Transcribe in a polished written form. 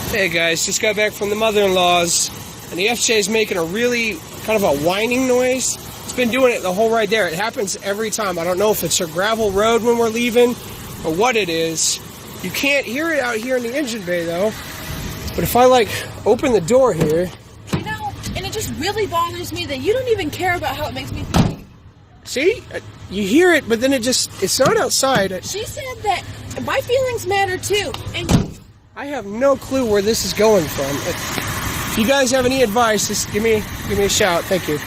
Hey guys, just got back from the mother-in-law's, and the FJ is making a really kind of a whining noise. It's been doing it the whole ride there. It happens every time. I don't know if it's a gravel road when we're leaving or what it is. You can't hear it out here in the engine bay though. But if I like open the door here, you know, and it just really bothers me that you don't even care about how it makes me feel. See, you hear it, but then it's not outside. She said that my feelings matter too, and I have no clue where this is going from. If you guys have any advice, just give me a shout. Thank you.